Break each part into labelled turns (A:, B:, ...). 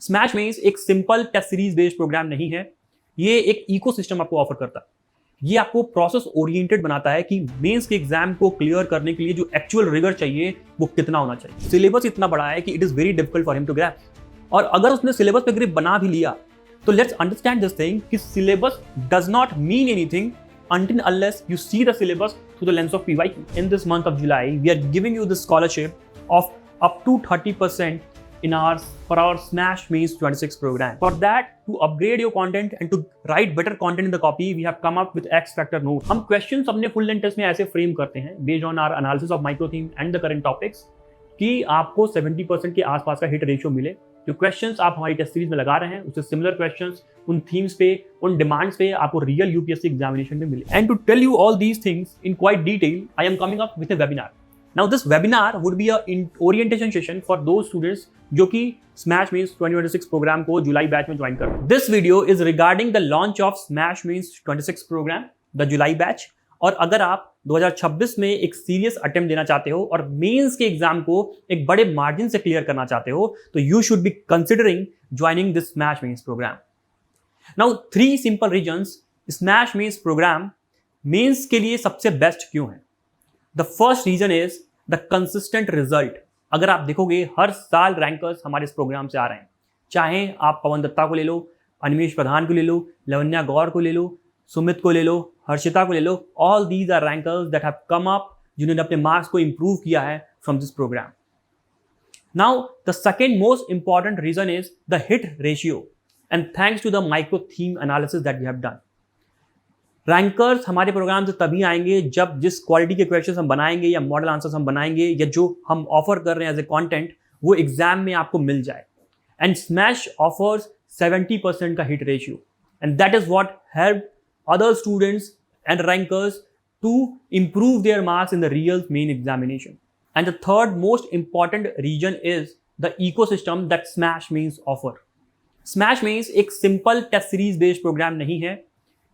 A: Smash mains एक simple test series based program नहीं है, ये एक इकोसिस्टम आपको ऑफर करता है। ये आपको प्रोसेस ओरिएंटेड बनाता है कि मेंस के एग्जाम को क्लियर करने के लिए जो एक्चुअल रिगर चाहिए वो कितना होना चाहिए। सिलेबस इतना बड़ा है कि it is very difficult for him to grasp. और अगर उसने सिलेबस पे ग्रिप बना भी लिया तो लेट्स अंडरस्टैंड दिस थिंग कि syllabus does not mean anything until unless you see the syllabus through the lens of PYQ. In this month of July, we are giving you the scholarship of up to 30% for our Smash Mains 26 program. For that, to upgrade your content and to write better content in the copy, we have come up with X Factor Note. हम questions अपने full length test में ऐसे frame करते हैं based on our analysis of micro theme and the current topics कि आपको 70% के आसपास का hit ratio मिले। जो क्वेश्चंस आप हमारी टेस्ट सीरीज में लगा रहे हैं उससे सिमिलर क्वेश्चंस उन थीम्स पे, उन डिमांड्स पे आपको रियल यूपीएससी एग्जामिनेशन में मिले। And to tell you all these things in quite detail, I am coming up with a webinar. Now this webinar would be a orientation session for those students जो कि smash mains 2026 program को जुलाई batch में join कर। This video is regarding the launch of smash mains 26 program, the July batch. और अगर आप 2026 में एक सीरियस अटेम्प्ट देना चाहते हो और मेंस के एग्जाम को एक बड़े मार्जिन से क्लियर करना चाहते हो तो you should be considering joining this smash mains program. Now 3 simple reasons smash mains program mains के लिए सबसे बेस्ट क्यों है। The first reason is the consistent result. अगर आप देखोगे हर साल रैंकर्स हमारे इस प्रोग्राम से आ रहे हैं, चाहे आप पवन दत्ता को ले लो, अनिमेश प्रधान को ले लो, लवन्या गौर को ले लो, सुमित को ले लो, हर्षिता को ले लो, all these are rankers that have come up, जिन्होंने अपने मार्क्स को इंप्रूव किया है from this programme. Now the second most important reason is the hit ratio and thanks to the micro theme analysis that we have done. Rankers हमारे programme से तभी आएंगे जब जिस क्वालिटी के क्वेश्चंस हम बनाएंगे या मॉडल आंसर्स हम बनाएंगे या जो हम ऑफर कर रहे हैं एज ए कंटेंट वो एग्जाम में आपको मिल जाए। एंड स्मैश ऑफर्स 70% का hit ratio and that is what help other students and rankers to improve their marks in the real main examination. And the third most important reason is the ecosystem that Smash Mains offer. Smash Mains एक simple test series based program नहीं है,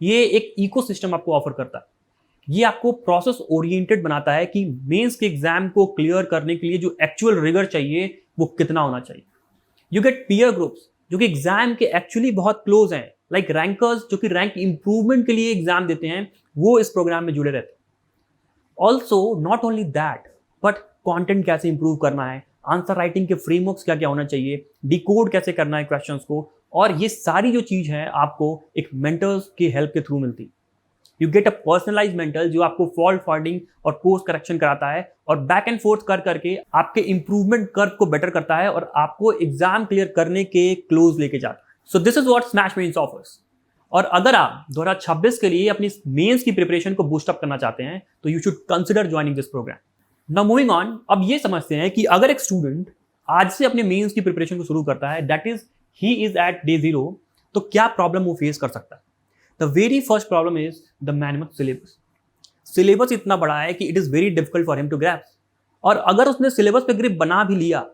A: ये एक ecosystem आपको offer करता है। ये आपको प्रोसेस ओरिएंटेड बनाता है कि मेंस के एग्जाम को क्लियर करने के लिए जो एक्चुअल रिगर चाहिए वो कितना होना चाहिए। यू गेट पीयर ग्रुप्स जो कि एग्जाम के एक्चुअली बहुत क्लोज हैं, लाइक रैंकर्स जो कि रैंक इंप्रूवमेंट के लिए एग्जाम देते हैं वो इस प्रोग्राम में जुड़े रहते हैं। Also not only that but content कैसे इंप्रूव करना है, आंसर राइटिंग के फ्रेमवर्क्स क्या क्या होना चाहिए, डिकोड कैसे करना है क्वेश्चंस को, और ये सारी जो चीज है आपको एक मेंटर्स की हेल्प के थ्रू मिलती है। You get a personalize mentor जो आपको फॉल्ट फाइंडिंग और कोर्स करेक्शन कराता है और बैक एंड फोर्थ कर करके आपके इंप्रूवमेंट कर्व को बेटर करता है और आपको एग्जाम क्लियर करने के क्लोज लेके जाता है। So this is what smash mains offers. और अगर आप 2026 के लिए अपनी मेंस की प्रिपरेशन को बूस्ट अप करना चाहते हैं तो you should consider joining this programme. Now moving on, अब ये समझते हैं कि अगर एक स्टूडेंट आज से अपने मेंस की प्रिपरेशन को शुरू करता है, that is he is at day 0, तो क्या प्रॉब्लम वो फेस कर सकता है। The very first problem is the mammoth syllabus. Syllabus इतना बड़ा है कि it is very difficult for him to grasp. और अगर उसने सिलेबस पे ग्रिप बना भी लिया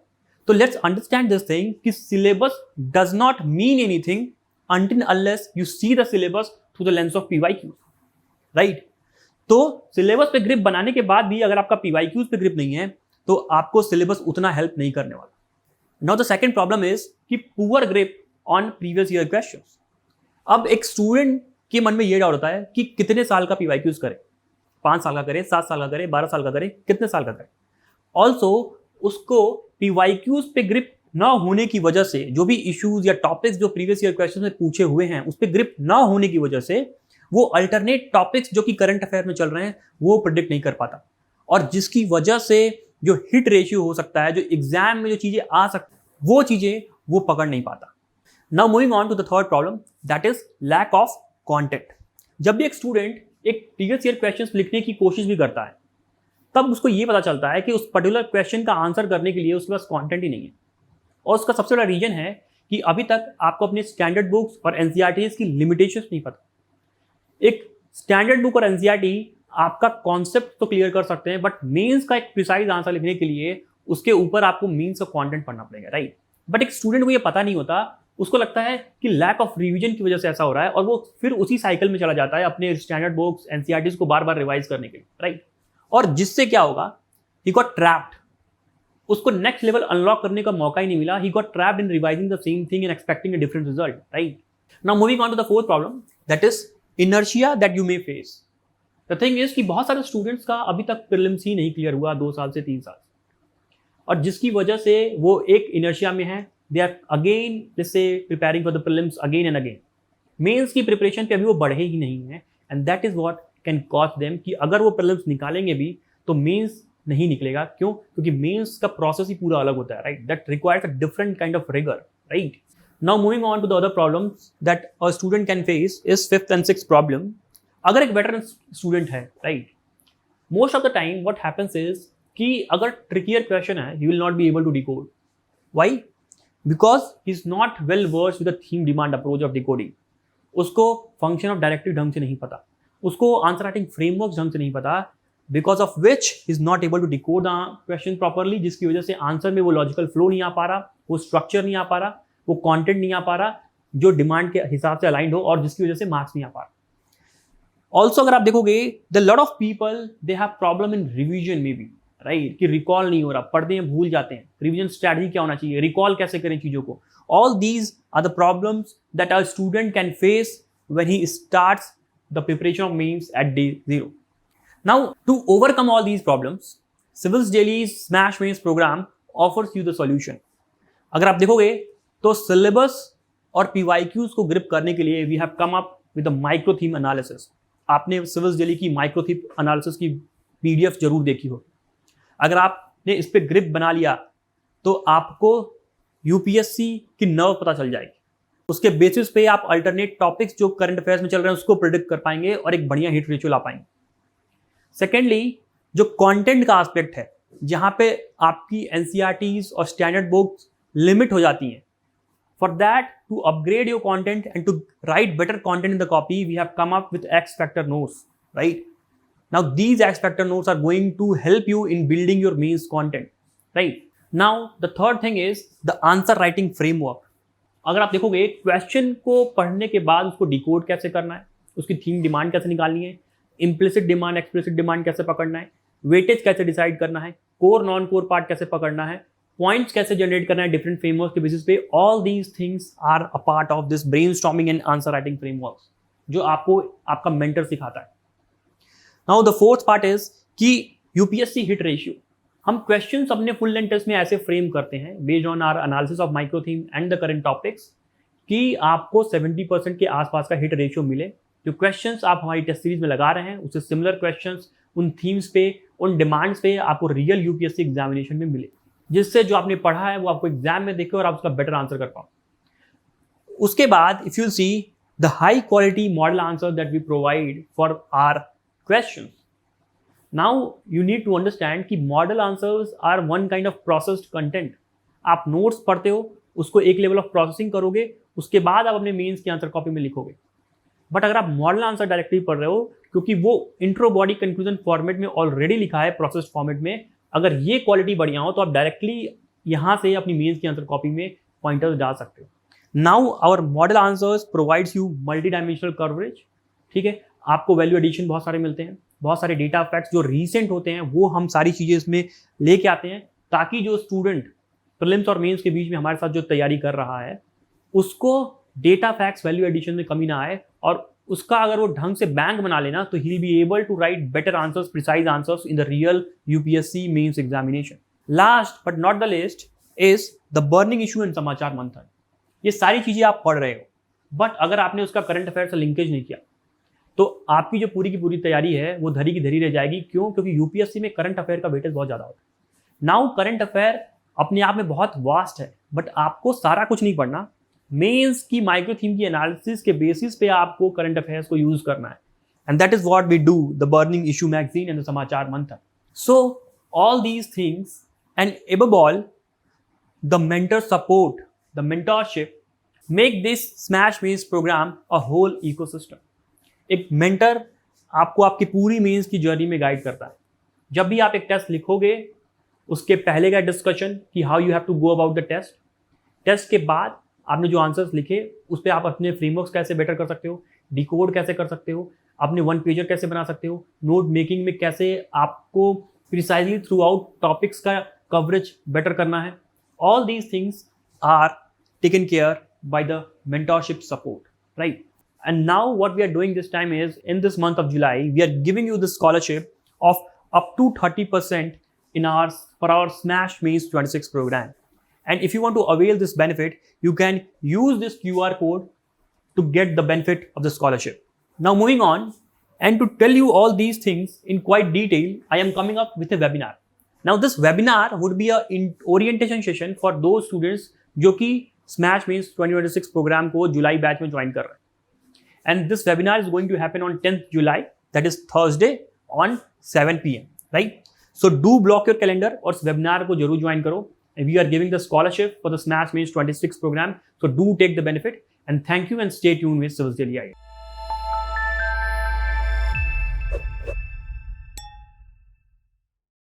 A: तो लेट्स अंडरस्टैंड दिस थिंग कि syllabus does not mean anything until unless you see the syllabus through the lens of PYQ, right. तो सिलेबस पे ग्रिप बनाने के बाद भी अगर आपका PYQs पे ग्रिप नहीं है तो आपको सिलेबस उतना हेल्प नहीं करने वाला। Now the second problem is कि poor grip on previous year questions. अब एक स्टूडेंट के मन में ये डाउट होता है कि कितने साल का PYQs करे, 5 साल का करे, 7 साल का करे, 12 साल का करे, कितने साल का करे। ऑल्सो उसको PYQs पे ग्रिप ना होने की वजह से जो भी इश्यूज या टॉपिक्स जो प्रीवियस ईयर क्वेश्चन में पूछे हुए हैं उस पर ग्रिप ना होने की वजह से वो अल्टरनेट टॉपिक्स जो कि करंट अफेयर में चल रहे हैं वो प्रेडिक्ट नहीं कर पाता, और जिसकी वजह से जो हिट रेशियो हो सकता है, जो एग्जाम में जो चीजें आ सकती वो चीजें वो पकड़ नहीं पाता। Now moving on to the third problem, that is lack of content. जब भी एक स्टूडेंट एक प्रीवियस ईयर क्वेश्चन लिखने की कोशिश भी करता है तब उसको ये पता चलता है कि उस पर्टिकुलर क्वेश्चन का आंसर करने के लिए उसके पास कॉन्टेंट ही नहीं है। और उसका सबसे बड़ा रीजन है कि अभी तक आपको अपने स्टैंडर्ड बुक्स और एनसीईआरटीज की लिमिटेशंस नहीं पता। एक स्टैंडर्ड बुक और एनसीईआरटी आपका कॉन्सेप्ट तो क्लियर कर सकते हैं, बट मेंस का एक प्रिसाइज आंसर लिखने के लिए उसके ऊपर आपको मेंस का कंटेंट पढ़ना पड़ेगा, राइट। बट एक स्टूडेंट को ये पता नहीं होता, उसको लगता है कि लैक ऑफ रिवीजन की वजह से ऐसा हो रहा है और वो फिर उसी साइकिल में चला जाता है अपने स्टैंडर्ड बुक्स एनसीईआरटीज को बार बार रिवाइज करने के लिए, राइट। और जिससे क्या होगा, ही गॉट ट्रैप्ड। उसको नेक्स्ट लेवल अनलॉक करने का मौका ही नहीं मिला. He got trapped in revising the same thing and expecting a different result, right? Now moving on to the fourth problem, that is inertia that you may face. The thing is कि बहुत सारे students का अभी तक prelims ही नहीं clear हुआ 2 साल से 3 साल, और जिसकी वजह से वो एक इनर्शिया में है. They are again let's say preparing for the prelims again and again. Mains की प्रिपरेशन पे अभी वो बढ़े ही नहीं है, and that is what can cause them कि अगर वो प्रीलिम्स निकालेंगे भी तो मेंस नहीं निकलेगा. क्यों? क्योंकि मेंस का प्रोसेस ही पूरा अलग होता है, right? That requires a different kind of rigour, right? Now moving on to the other problems that a student can face is fifth and sixth problem. अगर एक वेटरन स्टूडेंट है, right, most of the time what happens is कि अगर trickier question है, he will not be able to decode. Why? Because he is not well versed with the theme demand approach of decoding. उसको function of directive ढंग से नहीं पता, उसको answer writing framework ढंग से नहीं पता, because of which he is not able to decode the question properly, जिसकी वजह से आंसर में वो लॉजिकल फ्लो नहीं आ पा रहा, वो स्ट्रक्चर नहीं आ पा रहा, वो कंटेंट नहीं आ पा रहा जो डिमांड के हिसाब से अलाइंड हो, और जिसकी वजह से मार्क्स नहीं आ पा रहा. ऑल्सो अगर आप देखोगे, the lot of people they have problem in revision में भी, राइट? कि रिकॉल नहीं हो रहा, पढ़ते हैं भूल जाते हैं. रिविजन स्ट्रैटेजी क्या होना चाहिए, रिकॉल कैसे करें चीजों को. All these are the problems that a student can face when he starts the preparation of mains at day 0. Now to overcome all these problems, Civils Daily smash mains program offers you the solution. अगर आप देखोगे तो syllabus और PYQs को grip करने के लिए we have come up with the micro theme analysis. आपने सिविल्स डेली की माइक्रो थीम एनालिसिस की पीडीएफ जरूर देखी हो. अगर आपने इस पे ग्रिप बना लिया तो आपको यूपीएससी की नर्व पता चल जाएगी. उसके बेसिस पे आप अल्टरनेट टॉपिक्स जो करंट अफेयर्स में चल रहे हैं उसको प्रिडिक्ट कर पाएंगे और एक बढ़िया हिट रेशियो ला पाएंगे. सेकेंडली, जो कंटेंट का एस्पेक्ट है, जहां पे आपकी एनसीईआरटीज और स्टैंडर्ड बुक्स लिमिट हो जाती हैं, for that to upgrade your content and to write better content in the copy, we have come up with X factor notes, right? Now these X factor notes are going to help you in building your mains content, right? Now the third thing is the answer writing framework. अगर आप देखोगे question को पढ़ने के बाद उसको decode कैसे करना है, उसकी थीम डिमांड कैसे निकालनी है, इम्प्लिसिट डिमांड एक्सप्लिसिट डिमांड कैसे पकड़ना है, वेटेज कैसे डिसाइड करना है, कोर नॉन कोर पार्ट कैसे पकड़ना है, पॉइंट्स कैसे जनरेट करना है डिफरेंट फ्रेमवर्क के बेसिस पे, all these things are a part of this brainstorming and answer writing framework जो आपको आपका मेंटर सिखाता है. Now the fourth part is कि यूपीएससी हिट रेशियो. हम क्वेश्चंस अपने फुल लेंथ टेस्ट में ऐसे फ्रेम करते हैं based on our analysis of micro theme and the current topics कि आपको 70% के आसपास का हिट रेशियो मिले. जो क्वेश्चंस आप हमारी टेस्ट सीरीज में लगा रहे हैं उससे सिमिलर क्वेश्चंस उन थीम्स पे, उन डिमांड्स पे आपको रियल यूपीएससी एग्जामिनेशन में मिले, जिससे जो आपने पढ़ा है वो आपको एग्जाम में देखे और आप उसका बेटर आंसर कर पाओ. उसके बाद if you see the high quality model answer that we provide for our questions. Now you need to understand कि model answers are one kind of processed content. आप नोट्स पढ़ते हो, उसको एक लेवल ऑफ प्रोसेसिंग करोगे, उसके बाद आप अपने मेंस की आंसर कॉपी में लिखोगे. बट अगर आप मॉडल आंसर डायरेक्टली पढ़ रहे हो, क्योंकि वो इंट्रो बॉडी कंक्लूजन फॉर्मेट में ऑलरेडी लिखा है प्रोसेस्ड फॉर्मेट में, अगर ये क्वालिटी बढ़िया हो तो आप डायरेक्टली यहां से अपनी मेंस की आंसर कॉपी में पॉइंटर्स डाल सकते हो. Now our model answers provides you multi dimensional coverage. ठीक है, आपको वैल्यू एडिशन बहुत सारे मिलते हैं, बहुत सारे डेटा फैक्ट्स जो रीसेंट होते हैं वो हम सारी चीज़ें इसमें लेके आते हैं, ताकि जो स्टूडेंट प्रीलिम्स और मेंस के बीच में हमारे साथ जो तैयारी कर रहा है उसको डेटा फैक्ट्स वैल्यू एडिशन में कमी ना आए, और उसका अगर वो ढंग से बैंक बना लेना तो he will be able to write better answers, precise answers in the real UPSC mains examination. Last but not the least is the burning issue and Samachar Manthan. ये सारी चीज़ें आप पढ़ रहे हो, बट अगर आपने उसका करंट अफेयर से लिंकेज नहीं किया तो आपकी जो पूरी की पूरी तैयारी है वो धरी की धरी रह जाएगी. क्यों? क्योंकि यूपीएससी में करंट अफेयर का वेटेज बहुत ज़्यादा होता है. नाउ करंट अफेयर अपने आप में बहुत वास्ट है, बट आपको सारा कुछ नहीं पढ़ना. मेंस की माइक्रो थीम की एनालिसिस के बेसिस पे आपको करंट अफेयर्स को यूज करना है, and that is what we do the burning issue magazine and the Samachar Manthan. So all these things and above all the mentor support, the mentorship make this Smash Mains program a whole ecosystem. एक mentor आपको आपकी पूरी mains की journey में guide करता है. जब भी आप एक टेस्ट लिखोगे उसके पहले का डिस्कशन कि how you have to go about the test, test के बाद आपने जो आंसर्स लिखे उस पर आप अपने फ्रेमवर्क्स कैसे बेटर कर सकते हो, डिकोड कैसे कर सकते हो, अपने वन पेजर कैसे बना सकते हो, नोट मेकिंग में कैसे आपको प्रिसाइजली थ्रू आउट टॉपिक्स का कवरेज बेटर करना है. All these things are taken care by the mentorship support, right? And now what we are doing this time is, in this month of July, we are giving you the scholarship of up to 30% for our Smash Mains 26 program. And if you want to avail this benefit, you can use this QR code to get the benefit of the scholarship. Now moving on, and to tell you all these things in quite detail, I am coming up with a webinar. Now this webinar would be a orientation session for those students जो कि Smash Mains 2026 program को जुलाई batch में join कर रहे हैं. And this webinar is going to happen on 10th July, that is Thursday on 7 PM, right? So do block your calendar और इस webinar को जरूर ज्वाइन करो. We are giving the scholarship for the Smash Mains 26 program, so do take the benefit. And thank you and stay tuned with Civils Daily IAS.